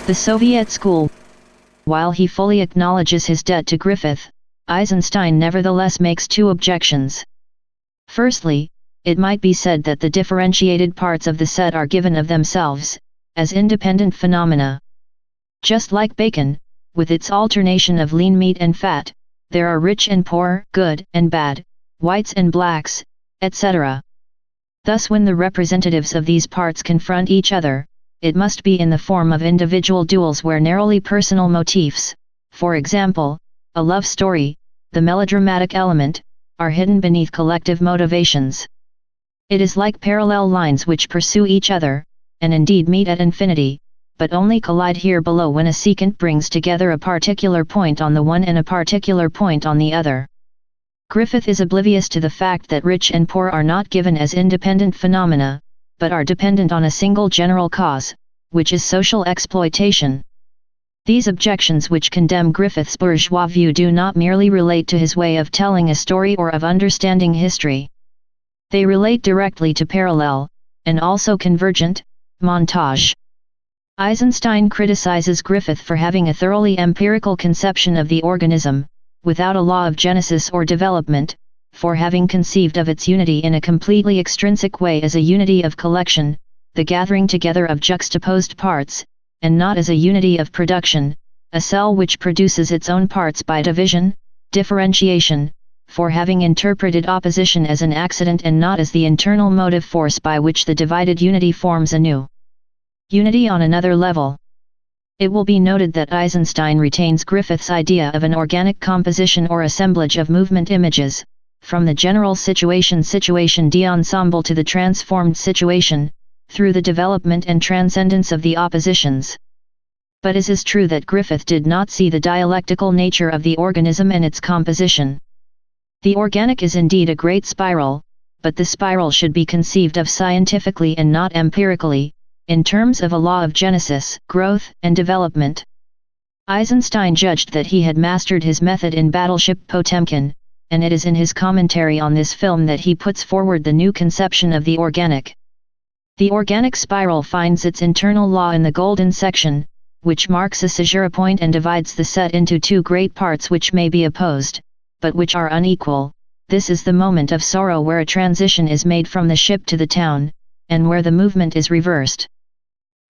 The Soviet school. While he fully acknowledges his debt to Griffith, Eisenstein nevertheless makes two objections. Firstly, it might be said that the differentiated parts of the set are given of themselves, as independent phenomena. Just like bacon, with its alternation of lean meat and fat, there are rich and poor, good and bad, whites and blacks, etc. Thus when the representatives of these parts confront each other, it must be in the form of individual duels where narrowly personal motifs, for example, a love story, the melodramatic element, are hidden beneath collective motivations. It is like parallel lines which pursue each other, and indeed meet at infinity, but only collide here below when a secant brings together a particular point on the one and a particular point on the other. Griffith is oblivious to the fact that rich and poor are not given as independent phenomena, but are dependent on a single general cause, which is social exploitation. These objections which condemn Griffith's bourgeois view do not merely relate to his way of telling a story or of understanding history. They relate directly to parallel, and also convergent, montage. Eisenstein criticizes Griffith for having a thoroughly empirical conception of the organism, without a law of genesis or development, for having conceived of its unity in a completely extrinsic way as a unity of collection, the gathering together of juxtaposed parts, and not as a unity of production, a cell which produces its own parts by division, differentiation, for having interpreted opposition as an accident and not as the internal motive force by which the divided unity forms a new unity on another level. It will be noted that Eisenstein retains Griffith's idea of an organic composition or assemblage of movement images, from the general situation d'ensemble to the transformed situation, through the development and transcendence of the oppositions. But it is true that Griffith did not see the dialectical nature of the organism and its composition. The organic is indeed a great spiral, but the spiral should be conceived of scientifically and not empirically, in terms of a law of genesis, growth, and development. Eisenstein judged that he had mastered his method in Battleship Potemkin, and it is in his commentary on this film that he puts forward the new conception of the organic. The organic spiral finds its internal law in the golden section, which marks a caesura point and divides the set into two great parts which may be opposed, but which are unequal. This is the moment of sorrow where a transition is made from the ship to the town, and where the movement is reversed.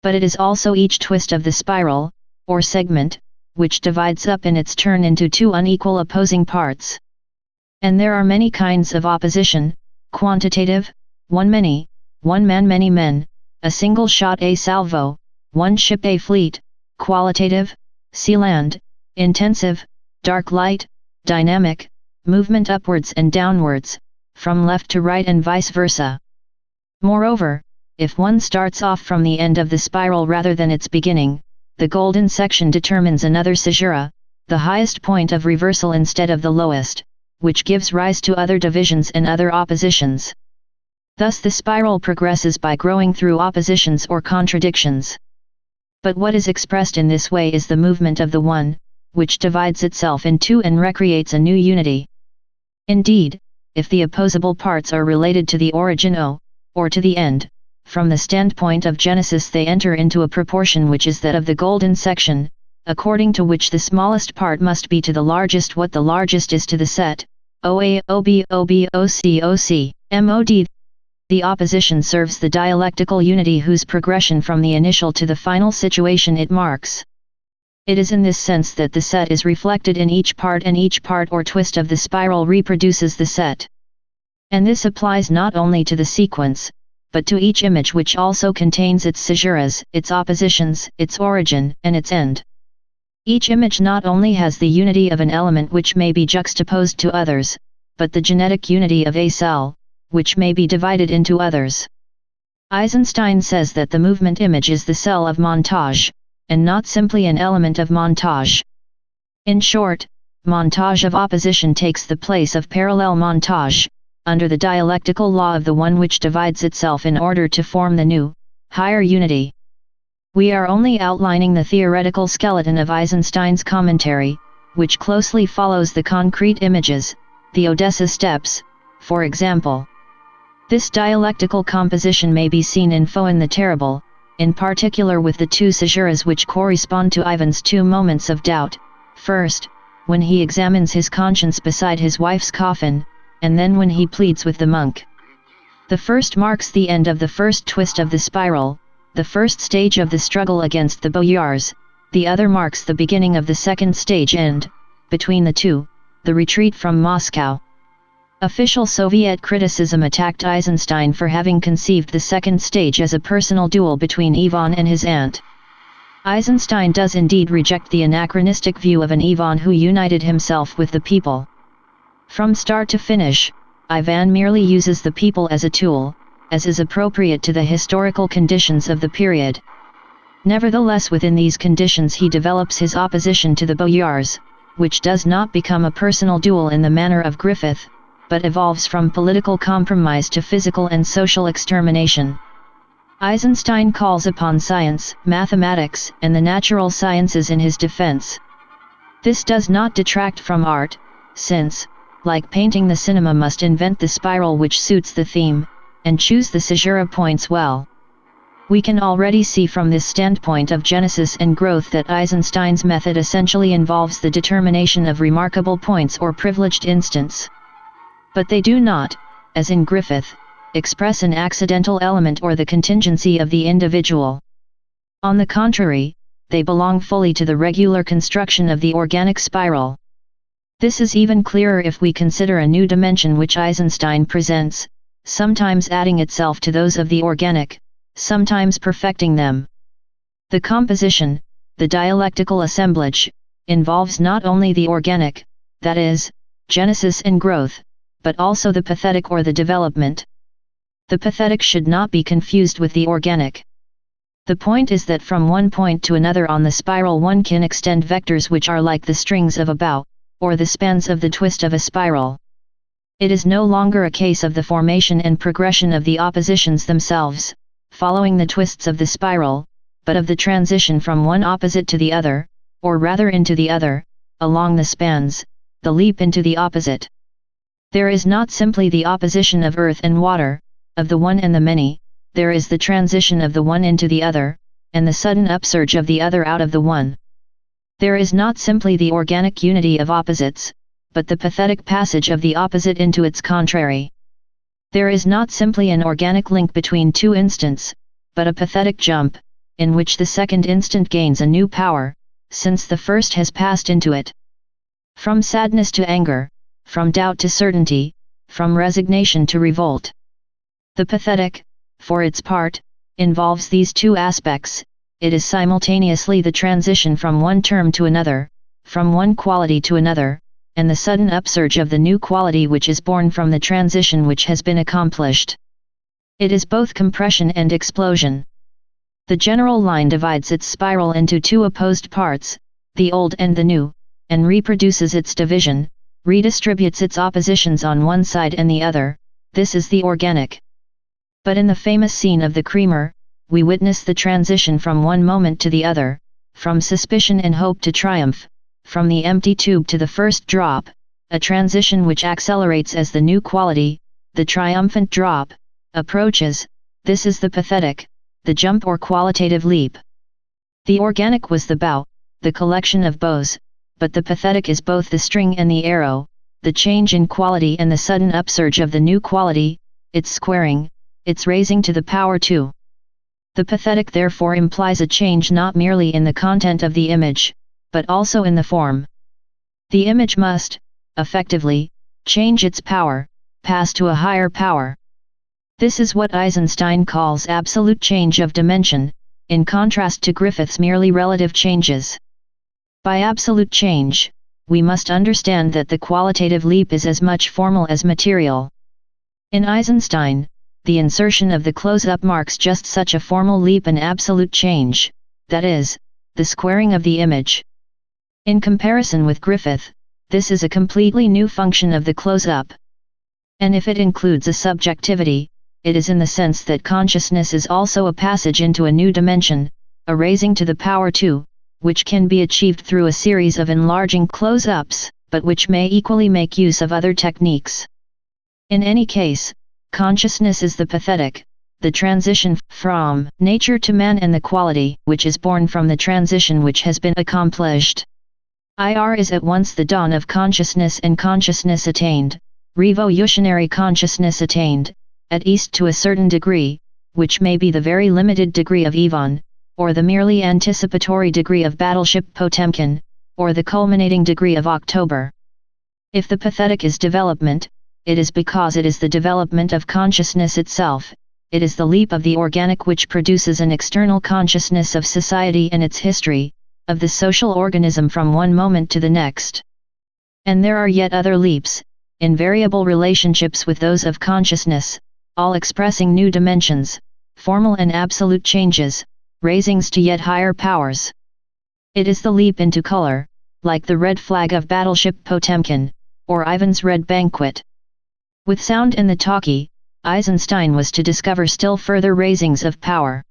But it is also each twist of the spiral, or segment, which divides up in its turn into two unequal opposing parts. And there are many kinds of opposition: quantitative, one many, one man many men, a single shot a salvo, one ship a fleet; qualitative, sea land, intensive, dark light, dynamic, movement upwards and downwards, from left to right and vice versa. Moreover, if one starts off from the end of the spiral rather than its beginning, the golden section determines another caesura, the highest point of reversal instead of the lowest, which gives rise to other divisions and other oppositions. Thus the spiral progresses by growing through oppositions or contradictions. But what is expressed in this way is the movement of the one, which divides itself in two and recreates a new unity. Indeed, if the opposable parts are related to the origin O, or to the end, from the standpoint of Genesis they enter into a proportion which is that of the golden section, according to which the smallest part must be to the largest what the largest is to the set, OA, OB, OB, OC, OC, MOD. The opposition serves the dialectical unity whose progression from the initial to the final situation it marks. It is in this sense that the set is reflected in each part and each part or twist of the spiral reproduces the set. And this applies not only to the sequence, but to each image which also contains its caesuras, its oppositions, its origin, and its end. Each image not only has the unity of an element which may be juxtaposed to others, but the genetic unity of a cell, which may be divided into others. Eisenstein says that the movement image is the cell of montage, and not simply an element of montage. In short, montage of opposition takes the place of parallel montage, under the dialectical law of the one which divides itself in order to form the new, higher unity. We are only outlining the theoretical skeleton of Eisenstein's commentary, which closely follows the concrete images, the Odessa steps, for example. This dialectical composition may be seen in Foin the Terrible, in particular with the two caesuras which correspond to Ivan's two moments of doubt, first, when he examines his conscience beside his wife's coffin, and then when he pleads with the monk. The first marks the end of the first twist of the spiral, the first stage of the struggle against the boyars, the other marks the beginning of the second stage and, between the two, the retreat from Moscow. Official Soviet criticism attacked Eisenstein for having conceived the second stage as a personal duel between Ivan and his aunt. Eisenstein does indeed reject the anachronistic view of an Ivan who united himself with the people. From start to finish, Ivan merely uses the people as a tool, as is appropriate to the historical conditions of the period. Nevertheless, within these conditions he develops his opposition to the boyars, which does not become a personal duel in the manner of Griffith, but evolves from political compromise to physical and social extermination. Eisenstein calls upon science, mathematics, and the natural sciences in his defense. This does not detract from art, since, like painting, the cinema must invent the spiral which suits the theme, and choose the caesura points well. We can already see from this standpoint of genesis and growth that Eisenstein's method essentially involves the determination of remarkable points or privileged instants. But they do not, as in Griffith, express an accidental element or the contingency of the individual. On the contrary, they belong fully to the regular construction of the organic spiral. This is even clearer if we consider a new dimension which Eisenstein presents, sometimes adding itself to those of the organic, sometimes perfecting them. The composition, the dialectical assemblage, involves not only the organic, that is, genesis and growth, but also the pathetic or the development. The pathetic should not be confused with the organic. The point is that from one point to another on the spiral one can extend vectors which are like the strings of a bow, or the spans of the twist of a spiral. It is no longer a case of the formation and progression of the oppositions themselves, following the twists of the spiral, but of the transition from one opposite to the other, or rather into the other, along the spans, the leap into the opposite. There is not simply the opposition of earth and water, of the one and the many, there is the transition of the one into the other, and the sudden upsurge of the other out of the one. There is not simply the organic unity of opposites, but the pathetic passage of the opposite into its contrary. There is not simply an organic link between two instants, but a pathetic jump, in which the second instant gains a new power, since the first has passed into it. From sadness to anger, from doubt to certainty, from resignation to revolt. The pathetic, for its part, involves these two aspects. It is simultaneously the transition from one term to another, from one quality to another, and the sudden upsurge of the new quality which is born from the transition which has been accomplished. It is both compression and explosion. The general line divides its spiral into two opposed parts, the old and the new, and reproduces its division, redistributes its oppositions on one side and the other. This is the organic. But in the famous scene of the creamer, we witness the transition from one moment to the other, from suspicion and hope to triumph, from the empty tube to the first drop, a transition which accelerates as the new quality, the triumphant drop, approaches. This is the pathetic, the jump or qualitative leap. The organic was the bow, the collection of bows, but the pathetic is both the string and the arrow, the change in quality and the sudden upsurge of the new quality, its squaring, its raising to the power 2. The pathetic therefore implies a change not merely in the content of the image, but also in the form. The image must, effectively, change its power, pass to a higher power. This is what Eisenstein calls absolute change of dimension, in contrast to Griffith's merely relative changes. By absolute change, we must understand that the qualitative leap is as much formal as material. In Eisenstein, the insertion of the close-up marks just such a formal leap and absolute change, that is, the squaring of the image. In comparison with Griffith, this is a completely new function of the close-up. And if it includes a subjectivity, it is in the sense that consciousness is also a passage into a new dimension, a raising to the power 2, which can be achieved through a series of enlarging close-ups, but which may equally make use of other techniques. In any case, consciousness is the pathetic, the transition from nature to man and the quality which is born from the transition which has been accomplished. Ir is at once the dawn of consciousness and consciousness attained, revolutionary consciousness attained, at east to a certain degree, which may be the very limited degree of Ivan, or the merely anticipatory degree of Battleship Potemkin, or the culminating degree of October. If the pathetic is development, it is because it is the development of consciousness itself. It is the leap of the organic which produces an external consciousness of society and its history, of the social organism from one moment to the next. And there are yet other leaps, in variable relationships with those of consciousness, all expressing new dimensions, formal and absolute changes, raisings to yet higher powers. It is the leap into color, like the red flag of Battleship Potemkin, or Ivan's Red Banquet. With sound and the talkie, Eisenstein was to discover still further raisings of power.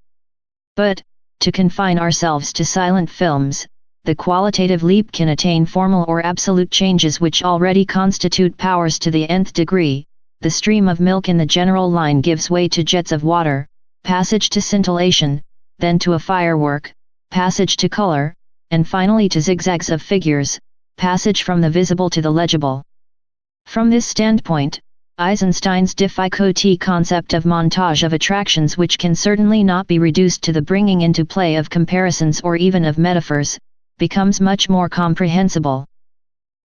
But, to confine ourselves to silent films, the qualitative leap can attain formal or absolute changes which already constitute powers to the nth degree. The stream of milk in the general line gives way to jets of water, passage to scintillation, then to a firework, passage to color, and finally to zigzags of figures, passage from the visible to the legible. From this standpoint, Eisenstein's difficulty concept of montage of attractions, which can certainly not be reduced to the bringing into play of comparisons or even of metaphors, becomes much more comprehensible.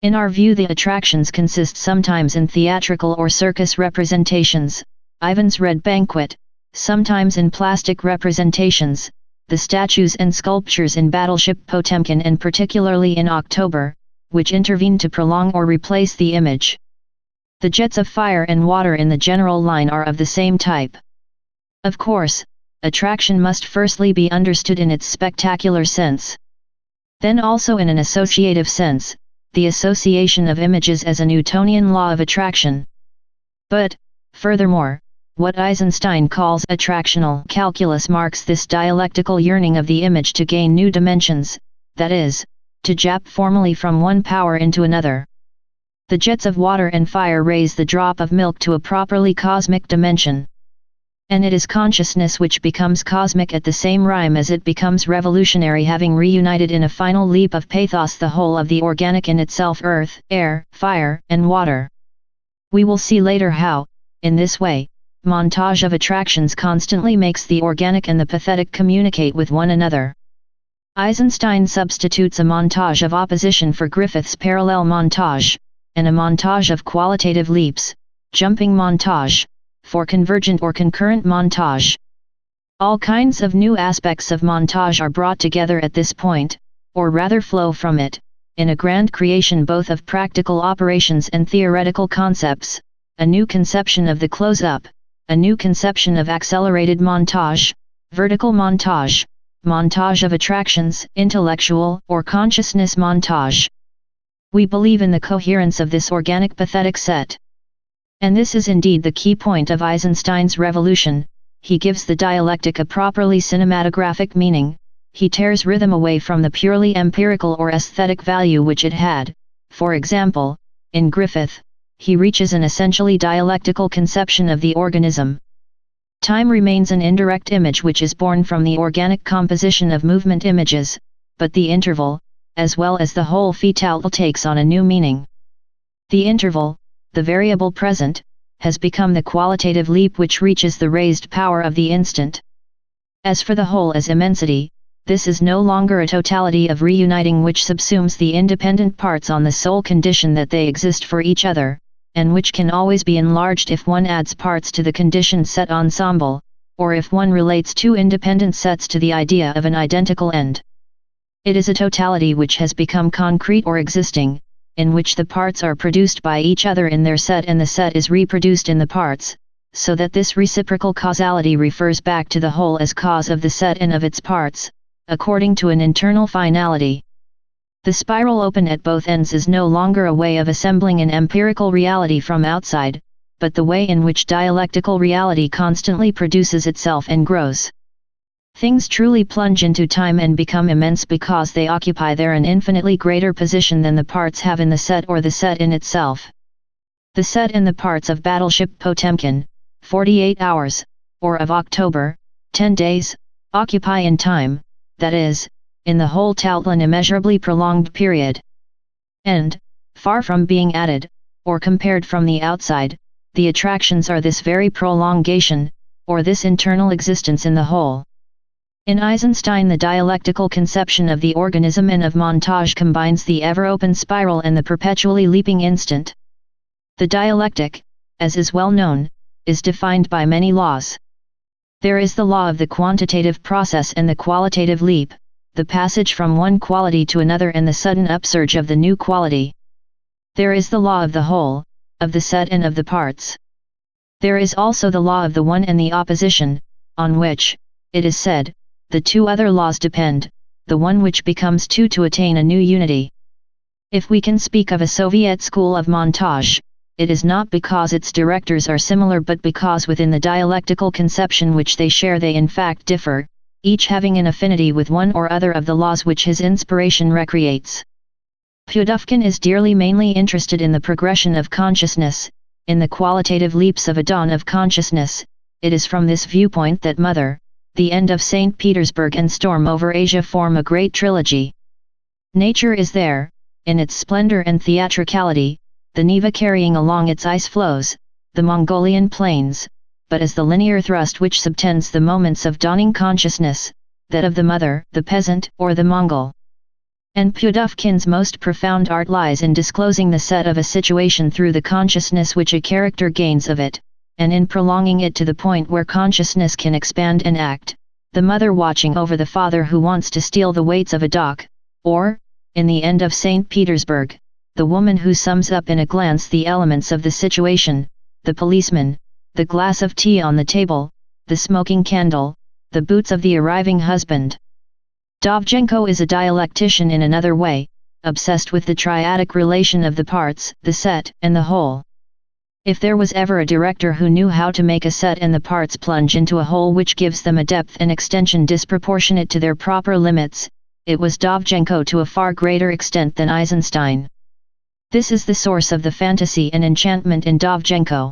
In our view, the attractions consist sometimes in theatrical or circus representations, Ivan's Red Banquet, sometimes in plastic representations, the statues and sculptures in Battleship Potemkin, and particularly in October, which intervene to prolong or replace the image. The jets of fire and water in the general line are of the same type. Of course, attraction must firstly be understood in its spectacular sense. Then also in an associative sense, the association of images as a Newtonian law of attraction. But, furthermore, what Eisenstein calls attractional calculus marks this dialectical yearning of the image to gain new dimensions, that is, to jump formally from one power into another. The jets of water and fire raise the drop of milk to a properly cosmic dimension. And it is consciousness which becomes cosmic at the same rhyme as it becomes revolutionary, having reunited in a final leap of pathos the whole of the organic in itself: earth, air, fire, and water. We will see later how, in this way, montage of attractions constantly makes the organic and the pathetic communicate with one another. Eisenstein substitutes a montage of opposition for Griffith's parallel montage, and a montage of qualitative leaps, jumping montage, for convergent or concurrent montage. All kinds of new aspects of montage are brought together at this point, or rather flow from it, in a grand creation both of practical operations and theoretical concepts, a new conception of the close-up, a new conception of accelerated montage, vertical montage, montage of attractions, intellectual or consciousness montage. We believe in the coherence of this organic pathetic set. And this is indeed the key point of Eisenstein's revolution. He gives the dialectic a properly cinematographic meaning, he tears rhythm away from the purely empirical or aesthetic value which it had. For example, in Griffith, he reaches an essentially dialectical conception of the organism. Time remains an indirect image which is born from the organic composition of movement images, but the interval, as well as the whole fetal, takes on a new meaning. The interval, the variable present, has become the qualitative leap which reaches the raised power of the instant. As for the whole as immensity, this is no longer a totality of reuniting which subsumes the independent parts on the sole condition that they exist for each other, and which can always be enlarged if one adds parts to the conditioned set ensemble, or if one relates two independent sets to the idea of an identical end. It is a totality which has become concrete or existing, in which the parts are produced by each other in their set and the set is reproduced in the parts, so that this reciprocal causality refers back to the whole as cause of the set and of its parts, according to an internal finality. The spiral open at both ends is no longer a way of assembling an empirical reality from outside, but the way in which dialectical reality constantly produces itself and grows. Things truly plunge into time and become immense because they occupy there an infinitely greater position than the parts have in the set or the set in itself. The set and the parts of Battleship Potemkin, 48 hours, or of October, 10 days, occupy in time, that is, in the whole total an immeasurably prolonged period. And, far from being added, or compared from the outside, the attractions are this very prolongation, or this internal existence in the whole. In Eisenstein, the dialectical conception of the organism and of Montage combines the ever-open spiral and the perpetually leaping instant. The dialectic, as is well known, is defined by many laws. There is the law of the quantitative process and the qualitative leap, the passage from one quality to another and the sudden upsurge of the new quality. There is the law of the whole, of the set and of the parts. There is also the law of the one and the opposition, on which, it is said, the two other laws depend, the one which becomes two to attain a new unity. If we can speak of a Soviet school of Montage, it is not because its directors are similar but because within the dialectical conception which they share they in fact differ, each having an affinity with one or other of the laws which his inspiration recreates. Pudovkin is dearly mainly interested in the progression of consciousness, in the qualitative leaps of a dawn of consciousness. It is from this viewpoint that Mother, The End of St. Petersburg and Storm over Asia form a great trilogy. Nature is there, in its splendor and theatricality, the Neva carrying along its ice floes, the Mongolian plains, but as the linear thrust which subtends the moments of dawning consciousness, that of the mother, the peasant, or the Mongol. And Pudovkin's most profound art lies in disclosing the set of a situation through the consciousness which a character gains of it, and in prolonging it to the point where consciousness can expand and act, the mother watching over the father who wants to steal the weights of a dock, or, in The End of St. Petersburg, the woman who sums up in a glance the elements of the situation, the policeman, the glass of tea on the table, the smoking candle, the boots of the arriving husband. Dovzhenko is a dialectician in another way, obsessed with the triadic relation of the parts, the set, and the whole. If there was ever a director who knew how to make a set and the parts plunge into a whole which gives them a depth and extension disproportionate to their proper limits, it was Dovzhenko to a far greater extent than Eisenstein. This is the source of the fantasy and enchantment in Dovzhenko.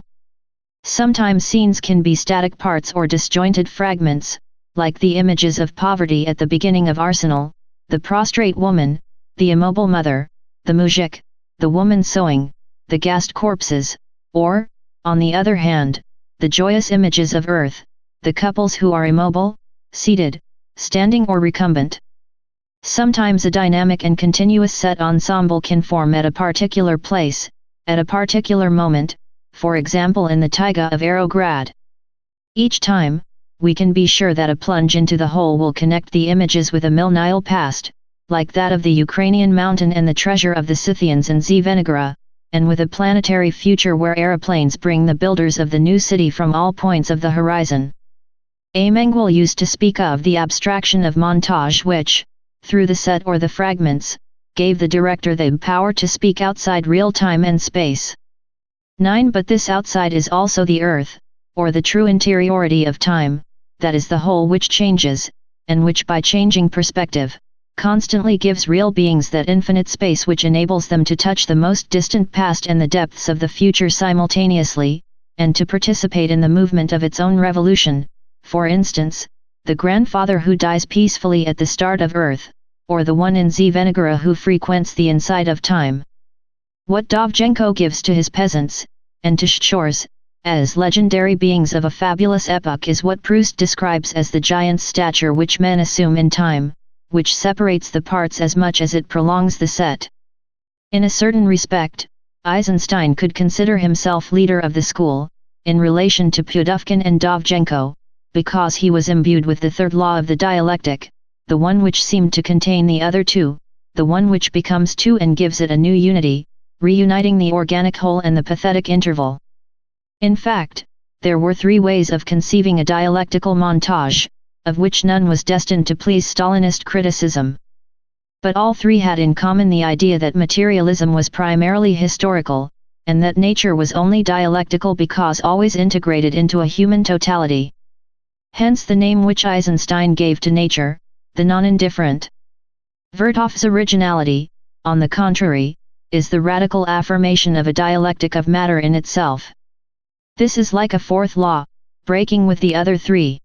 Sometimes scenes can be static parts or disjointed fragments, like the images of poverty at the beginning of Arsenal, the prostrate woman, the immobile mother, the muzhik, the woman sewing, the gassed corpses, or, on the other hand, the joyous images of earth, the couples who are immobile, seated, standing or recumbent. Sometimes a dynamic and continuous set ensemble can form at a particular place, at a particular moment, for example in the taiga of Aroghrad. Each time, we can be sure that a plunge into the whole will connect the images with a millennial past, like that of the Ukrainian mountain and the treasure of the Scythians in Zvenigora, and with a planetary future where aeroplanes bring the builders of the new city from all points of the horizon. Amengual used to speak of the abstraction of Montage which, through the set or the fragments, gave the director the power to speak outside real time and space. 9. But this outside is also the earth, or the true interiority of time, that is the whole which changes, and which by changing perspective, constantly gives real beings that infinite space which enables them to touch the most distant past and the depths of the future simultaneously, and to participate in the movement of its own revolution, for instance, the grandfather who dies peacefully at the start of earth, or the one in Zvenigora who frequents the inside of time. What Dovzhenko gives to his peasants, and to shchors, as legendary beings of a fabulous epoch is what Proust describes as the giant's stature which men assume in time, which separates the parts as much as it prolongs the set. In a certain respect, Eisenstein could consider himself leader of the school, in relation to Pudovkin and Dovzhenko, because he was imbued with the third law of the dialectic, the one which seemed to contain the other two, the one which becomes two and gives it a new unity, reuniting the organic whole and the pathetic interval. In fact, there were three ways of conceiving a dialectical montage, of which none was destined to please Stalinist criticism. But all three had in common the idea that materialism was primarily historical, and that nature was only dialectical because always integrated into a human totality. Hence the name which Eisenstein gave to nature, the non-indifferent. Verthoff's originality, on the contrary, is the radical affirmation of a dialectic of matter in itself. This is like a fourth law, breaking with the other three.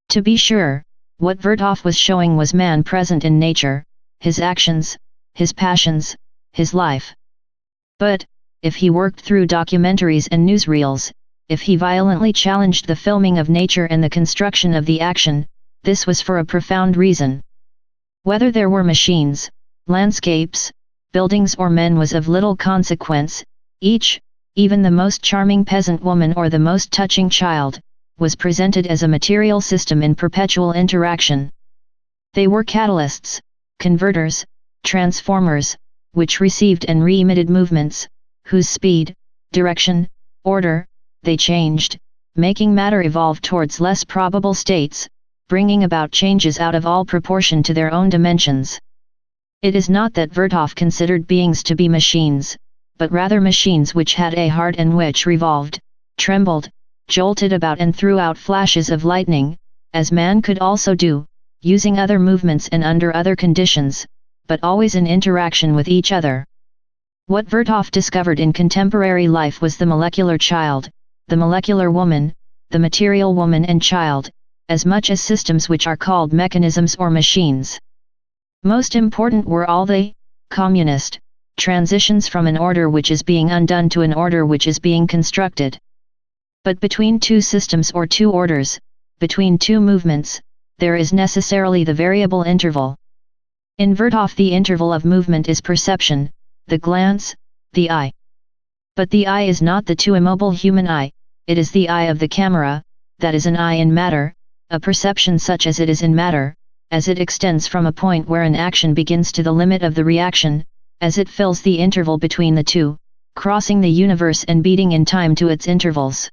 To be sure, what Vertov was showing was man present in nature, his actions, his passions, his life. But, if he worked through documentaries and newsreels, if he violently challenged the filming of nature and the construction of the action, this was for a profound reason. Whether there were machines, landscapes, buildings or men was of little consequence. Each, even the most charming peasant woman or the most touching child, was presented as a material system in perpetual interaction. They were catalysts, converters, transformers, which received and re-emitted movements, whose speed, direction, order, they changed, making matter evolve towards less probable states, bringing about changes out of all proportion to their own dimensions. It is not that Vertov considered beings to be machines, but rather machines which had a heart and which revolved, trembled, jolted about and threw out flashes of lightning, as man could also do, using other movements and under other conditions, but always in interaction with each other. What Vertov discovered in contemporary life was the molecular child, the molecular woman, the material woman and child, as much as systems which are called mechanisms or machines. Most important were all the communist transitions from an order which is being undone to an order which is being constructed. But between two systems or two orders, between two movements, there is necessarily the variable interval. In Vertov the interval of movement is perception, the glance, the eye. But the eye is not the too immobile human eye, it is the eye of the camera, that is an eye in matter, a perception such as it is in matter, as it extends from a point where an action begins to the limit of the reaction, as it fills the interval between the two, crossing the universe and beating in time to its intervals.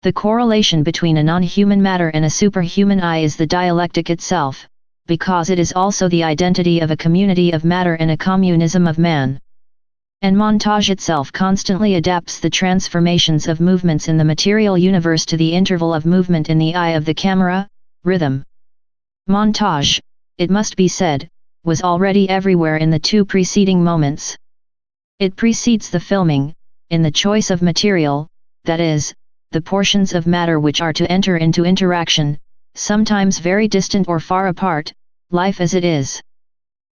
The correlation between a non-human matter and a superhuman eye is the dialectic itself, because it is also the identity of a community of matter and a communism of man. And Montage itself constantly adapts the transformations of movements in the material universe to the interval of movement in the eye of the camera, rhythm. Montage, it must be said, was already everywhere in the two preceding moments. It precedes the filming, in the choice of material, that is, the portions of matter which are to enter into interaction, sometimes very distant or far apart, life as it is.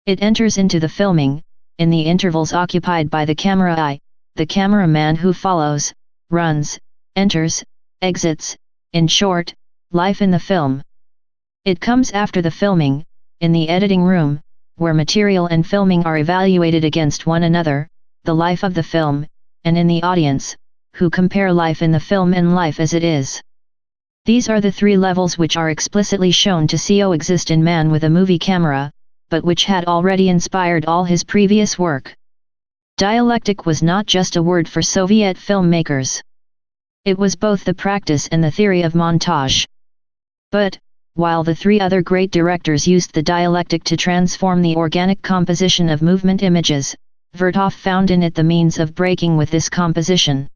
It enters into the filming, in the intervals occupied by the camera eye, the cameraman who follows, runs, enters, exits, in short, life in the film. It comes after the filming, in the editing room, where material and filming are evaluated against one another, the life of the film, and in the audience, who compare life in the film and life as it is. These are the three levels which are explicitly shown to coexist in man with a movie camera, but which had already inspired all his previous work. Dialectic was not just a word for Soviet filmmakers. It was both the practice and the theory of Montage. But, while the three other great directors used the dialectic to transform the organic composition of movement images, Vertov found in it the means of breaking with this composition.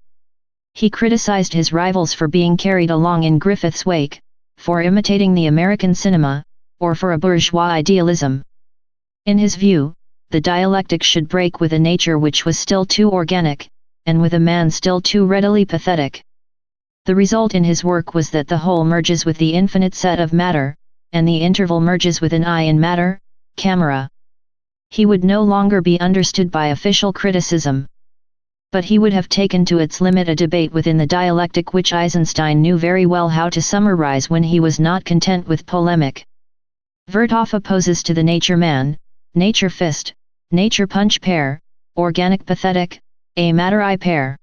He criticized his rivals for being carried along in Griffith's wake, for imitating the American cinema, or for a bourgeois idealism. In his view, the dialectic should break with a nature which was still too organic, and with a man still too readily pathetic. The result in his work was that the whole merges with the infinite set of matter, and the interval merges with an eye in matter, camera. He would no longer be understood by official criticism. But he would have taken to its limit a debate within the dialectic which Eisenstein knew very well how to summarize when he was not content with polemic. Vertov opposes to the nature man, nature fist, nature punch pair, organic pathetic, a matter eye pair.